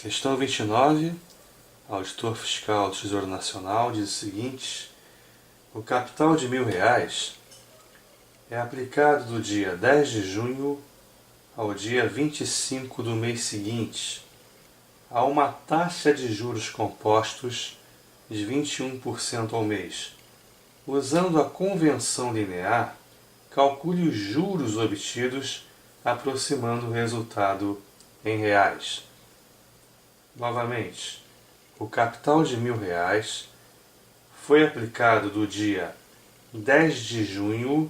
Questão 29, auditor fiscal do Tesouro Nacional diz o seguinte: o capital de R$ 1.000 é aplicado do dia 10 de junho ao dia 25 do mês seguinte a uma taxa de juros compostos de 21% ao mês. Usando a convenção linear, calcule os juros obtidos aproximando o resultado em reais. Novamente, o capital de R$ 1.000 foi aplicado do dia 10 de junho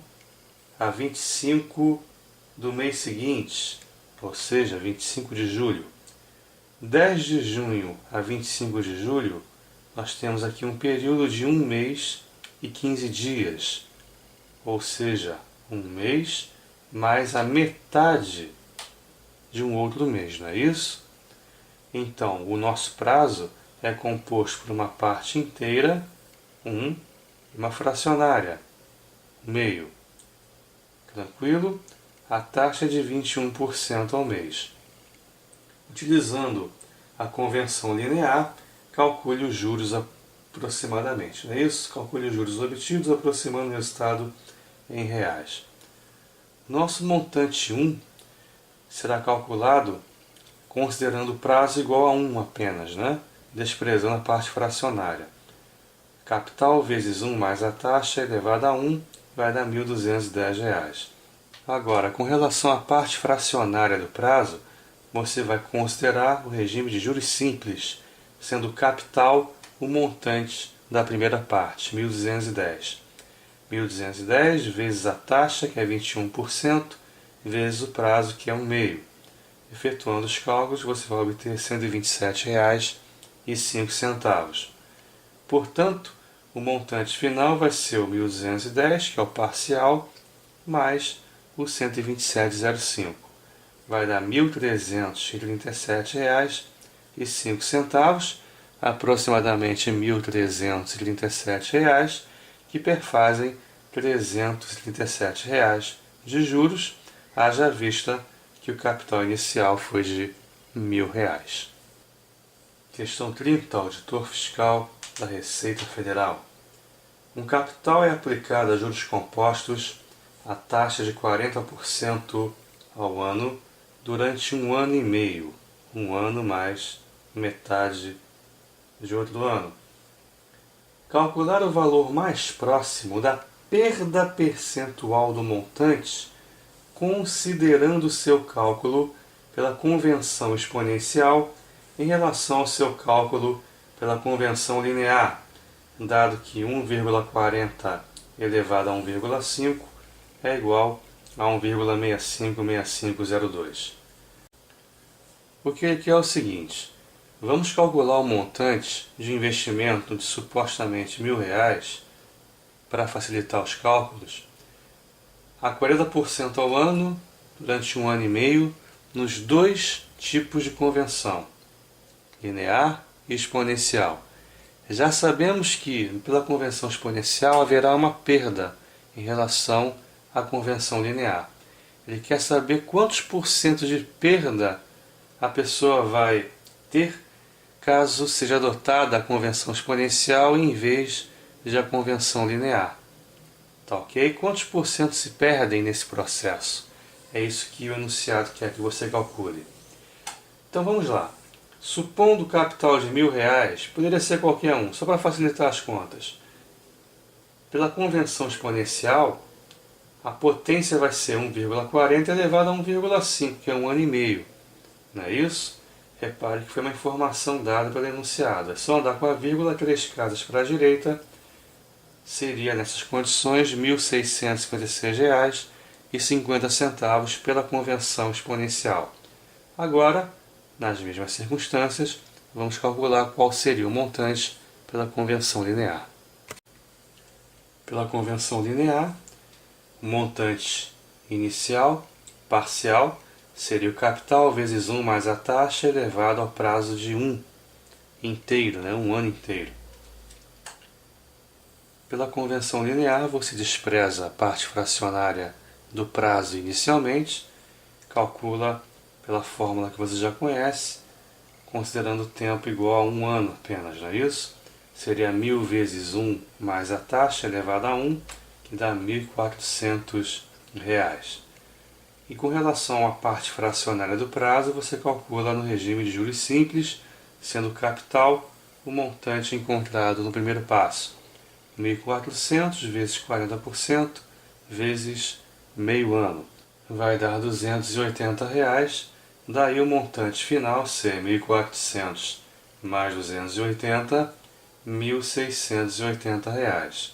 a 25 do mês seguinte, ou seja, 25 de julho. 10 de junho a 25 de julho, nós temos aqui um período de 1 mês e 15 dias, ou seja, 1 mês mais a metade de um outro mês, não é isso? Então, o nosso prazo é composto por uma parte inteira, 1, e uma fracionária, meio. Tranquilo? A taxa é de 21% ao mês. Utilizando a convenção linear, calcule os juros aproximadamente, não é isso? Calcule os juros obtidos aproximando o resultado em reais. Nosso montante 1 será calculado considerando o prazo igual a 1 apenas, né? Desprezando a parte fracionária. Capital vezes 1 mais a taxa elevada a 1 vai dar R$ 1.210. Agora, com relação à parte fracionária do prazo, você vai considerar o regime de juros simples, sendo o capital o montante da primeira parte, 1.210. 1.210 vezes a taxa, que é 21%, vezes o prazo, que é 1 meio. Efetuando os cálculos, você vai obter R$ 127,05. Portanto, o montante final vai ser o 1.210, que é o parcial, mais o 127,05. Vai dar R$ 1.337,05, aproximadamente R$ 1.337, que perfazem R$ 337 de juros, haja vista que o capital inicial foi de R$ 1.000. Questão 30, auditor fiscal da Receita Federal. Um capital é aplicado a juros compostos a taxa de 40% ao ano durante 1 ano e meio, 1 ano mais metade de outro ano. Calcular o valor mais próximo da perda percentual do montante, considerando seu cálculo pela convenção exponencial em relação ao seu cálculo pela convenção linear, dado que 1,40 elevado a 1,5 é igual a 1,656502. O que ele quer é o seguinte: vamos calcular o montante de investimento de supostamente R$ 1.000 para facilitar os cálculos a 40% ao ano durante 1 ano e meio nos dois tipos de convenção, linear e exponencial. Já sabemos que pela convenção exponencial haverá uma perda em relação à convenção linear. Ele quer saber quantos por cento de perda a pessoa vai ter caso seja adotada a convenção exponencial em vez de a convenção linear. Tá ok? Quantos por cento se perdem nesse processo? É isso que o enunciado quer que você calcule. Então vamos lá. Supondo o capital de R$ 1.000, poderia ser qualquer um, só para facilitar as contas. Pela convenção exponencial, a potência vai ser 1,40 elevado a 1,5, que é 1 ano e meio. Não é isso? Repare que foi uma informação dada pelo enunciado. É só andar com a vírgula 3 casas para a direita. Seria, nessas condições, R$ 1.656,50 pela convenção exponencial. Agora, nas mesmas circunstâncias, vamos calcular qual seria o montante pela convenção linear. Pela convenção linear, o montante inicial, parcial, seria o capital vezes 1 mais a taxa elevado ao prazo de 1 inteiro, 1 ano inteiro. Pela convenção linear, você despreza a parte fracionária do prazo inicialmente, calcula pela fórmula que você já conhece, considerando o tempo igual a 1 ano apenas, não é isso? Seria 1.000 vezes 1 mais a taxa elevada a 1, que dá R$1.400. E com relação à parte fracionária do prazo, você calcula no regime de juros simples, sendo capital o montante encontrado no primeiro passo. 1.400 vezes 40% vezes meio ano. Vai dar R$280, daí o montante final ser 1.400 mais 280, R$1.680.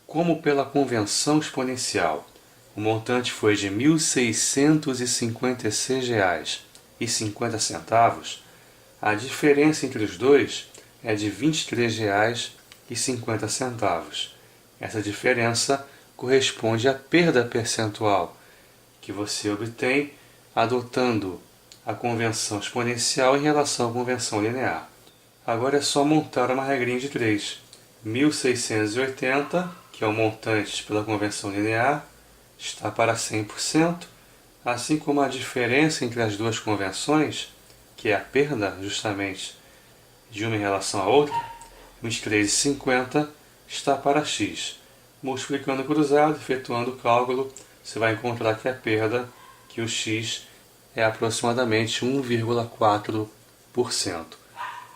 Como pela convenção exponencial, o montante foi de R$1.656,50, a diferença entre os dois é de R$23,50. Essa diferença corresponde à perda percentual que você obtém adotando a convenção exponencial em relação à convenção linear. Agora é só montar uma regrinha de 3. 1.680, que é o montante pela convenção linear, está para 100%, assim como a diferença entre as duas convenções, que é a perda justamente de uma em relação à outra, 23,50, está para x. Multiplicando cruzado, efetuando o cálculo, você vai encontrar que a perda, que o x é aproximadamente 1,4%.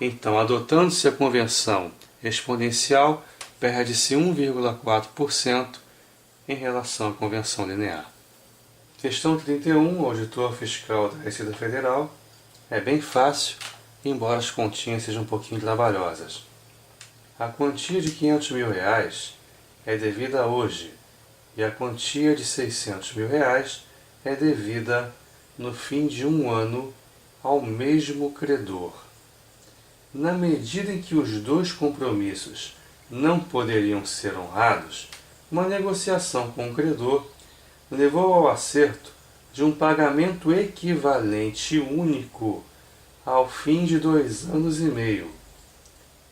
Então, adotando-se a convenção exponencial, perde-se 1,4% em relação à convenção linear. Questão 31, o auditor fiscal da Receita Federal. É bem fácil, embora as continhas sejam um pouquinho trabalhosas. A quantia de R$500 mil é devida hoje e a quantia de R$600 mil é devida no fim de 1 ano ao mesmo credor. Na medida em que os dois compromissos não poderiam ser honrados, uma negociação com o credor levou ao acerto de um pagamento equivalente único ao fim de 2 anos e meio.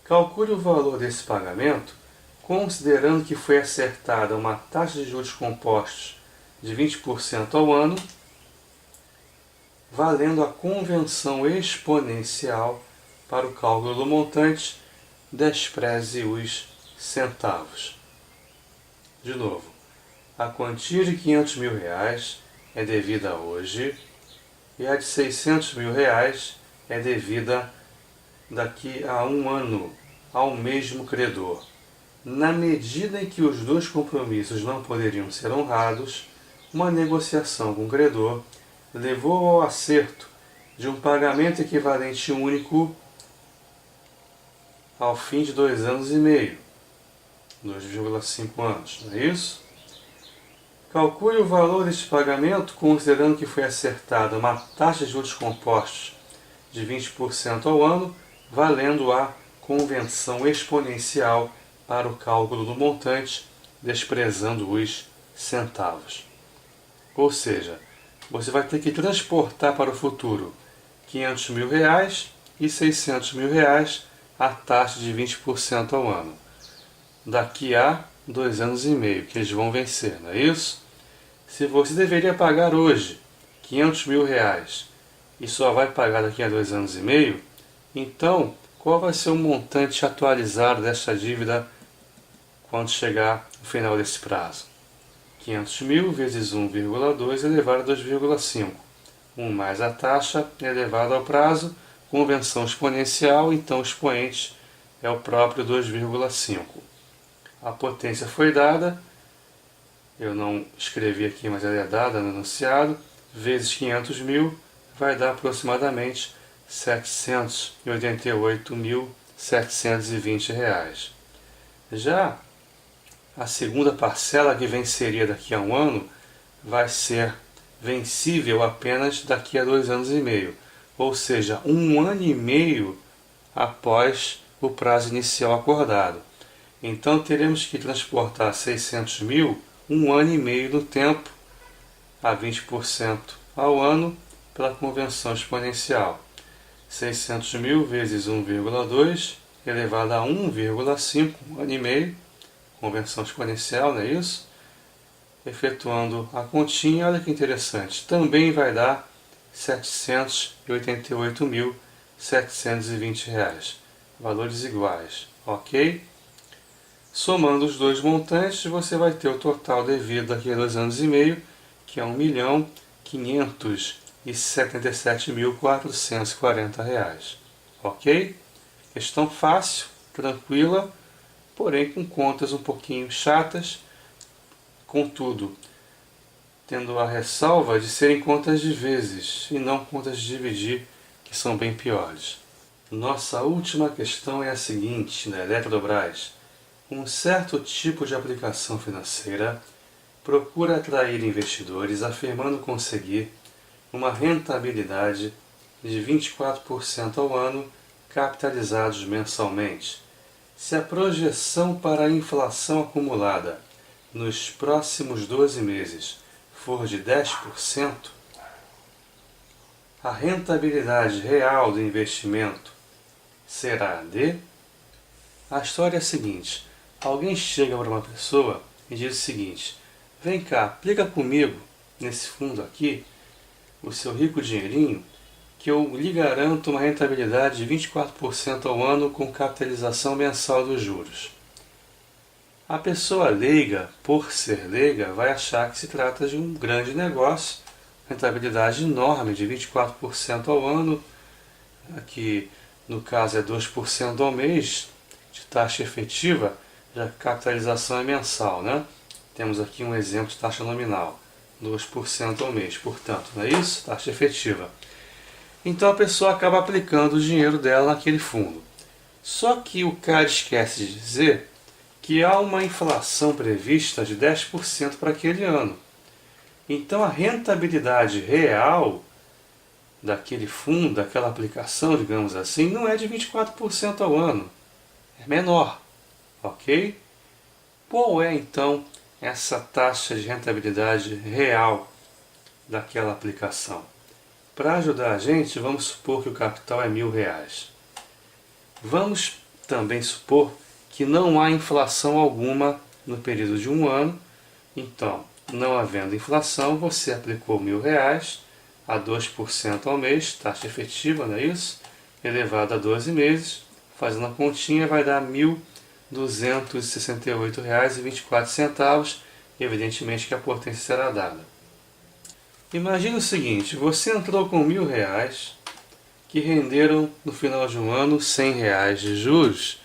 Calcule o valor desse pagamento, considerando que foi acertada uma taxa de juros compostos de 20% ao ano, valendo a convenção exponencial para o cálculo do montante, despreze os centavos. De novo, a quantia de R$500 mil é devida hoje e a de R$600 mil é devida daqui a 1 ano ao mesmo credor. Na medida em que os dois compromissos não poderiam ser honrados, uma negociação com o credor levou ao acerto de um pagamento equivalente único ao fim de 2 anos e meio, 2,5 anos, não é isso? Calcule o valor deste pagamento considerando que foi acertada uma taxa de juros compostos de 20% ao ano, valendo a convenção exponencial para o cálculo do montante, desprezando os centavos. Ou seja, você vai ter que transportar para o futuro R$500 mil e R$600 mil a taxa de 20% ao ano. Daqui a 2 anos e meio, que eles vão vencer, não é isso? Se você deveria pagar hoje R$500 mil e só vai pagar daqui a 2 anos e meio, então qual vai ser o montante atualizado desta dívida quando chegar no final desse prazo? 500 mil vezes 1,2 elevado a 2,5. 1 mais a taxa elevado ao prazo, convenção exponencial, então o expoente é o próprio 2,5. A potência foi dada, eu não escrevi aqui, mas ela é dada no enunciado, vezes 500 mil, vai dar aproximadamente R$788.720. Já a segunda parcela, que venceria daqui a 1 ano, vai ser vencível apenas daqui a 2 anos e meio, ou seja, 1 ano e meio após o prazo inicial acordado. Então teremos que transportar 600 mil 1 ano e meio no tempo, a 20% ao ano, pela convenção exponencial. 600 mil vezes 1,2 elevado a 1,5, 1 ano e meio, convenção exponencial, não é isso? Efetuando a continha, olha que interessante, também vai dar R$788.720. R$ 720, valores iguais, ok? Somando os dois montantes, você vai ter o total devido daqui a 2 anos e meio, que é R$ 1.577.440, ok? Questão fácil, tranquila, porém com contas um pouquinho chatas, contudo, tendo a ressalva de serem contas de vezes e não contas de dividir, que são bem piores. Nossa última questão é a seguinte, na Eletrobras. Um certo tipo de aplicação financeira procura atrair investidores afirmando conseguir uma rentabilidade de 24% ao ano capitalizados mensalmente. Se a projeção para a inflação acumulada nos próximos 12 meses for de 10%, a rentabilidade real do investimento será de... A história é a seguinte: alguém chega para uma pessoa e diz o seguinte: vem cá, aplica comigo nesse fundo aqui o seu rico dinheirinho, que eu lhe garanto uma rentabilidade de 24% ao ano com capitalização mensal dos juros. A pessoa leiga, por ser leiga, vai achar que se trata de um grande negócio, rentabilidade enorme de 24% ao ano, que no caso é 2% ao mês de taxa efetiva, já que a capitalização é mensal, né? Temos aqui um exemplo de taxa nominal, 2% ao mês, portanto, não é isso? Taxa efetiva. Então a pessoa acaba aplicando o dinheiro dela naquele fundo. Só que o cara esquece de dizer que há uma inflação prevista de 10% para aquele ano. Então a rentabilidade real daquele fundo, daquela aplicação, digamos assim, não é de 24% ao ano. É menor, ok? Qual é então essa taxa de rentabilidade real daquela aplicação? Para ajudar a gente, vamos supor que o capital é R$ 1.000. Vamos também supor que não há inflação alguma no período de um ano. Então, não havendo inflação, você aplicou R$ 1.000 a 2% ao mês, taxa efetiva, não é isso? Elevado a 12 meses, fazendo a continha vai dar R$ 1.268,24. Evidentemente que a potência será dada. Imagine o seguinte: você entrou com R$ 1.000 que renderam no final de um ano R$ 100 de juros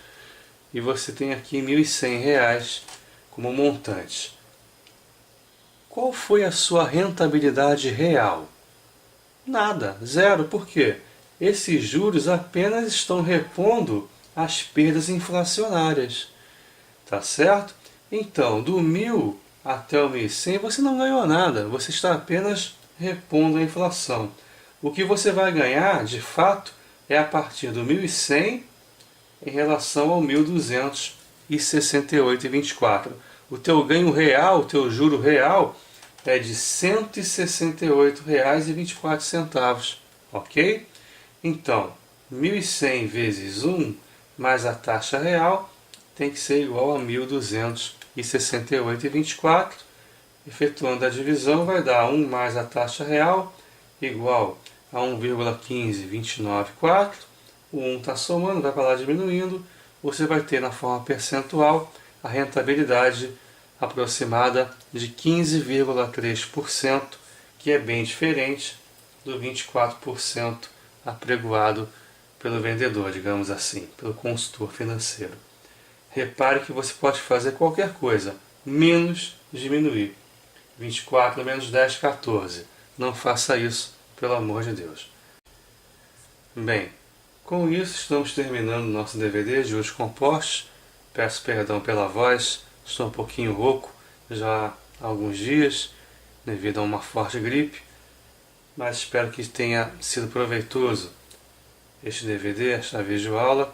e você tem aqui R$ 1.100 como montante. Qual foi a sua rentabilidade real? Nada, zero. Por quê? Esses juros apenas estão repondo as perdas inflacionárias. Tá certo? Então, do 1.000 até o 1.100 você não ganhou nada, você está apenas repondo a inflação. O que você vai ganhar, de fato, é a partir do 1.100 em relação ao 1.268,24. O teu ganho real, o teu juro real, é de R$ 168,24, ok? Então, 1.100 vezes 1 mais a taxa real tem que ser igual a 1.268,24. Efetuando a divisão vai dar 1 mais a taxa real igual a 1,15294. O 1 está somando, vai para lá diminuindo. Você vai ter na forma percentual a rentabilidade aproximada de 15,3%, que é bem diferente do 24% apregoado pelo vendedor, digamos assim, pelo consultor financeiro. Repare que você pode fazer qualquer coisa, menos diminuir. 24 menos 10, 14. Não faça isso, pelo amor de Deus. Bem, com isso estamos terminando o nosso DVD de juros compostos. Peço perdão pela voz, estou um pouquinho rouco já há alguns dias, devido a uma forte gripe, mas espero que tenha sido proveitoso este DVD, esta videoaula.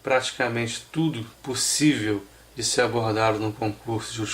Praticamente tudo possível de ser abordado num concurso de juros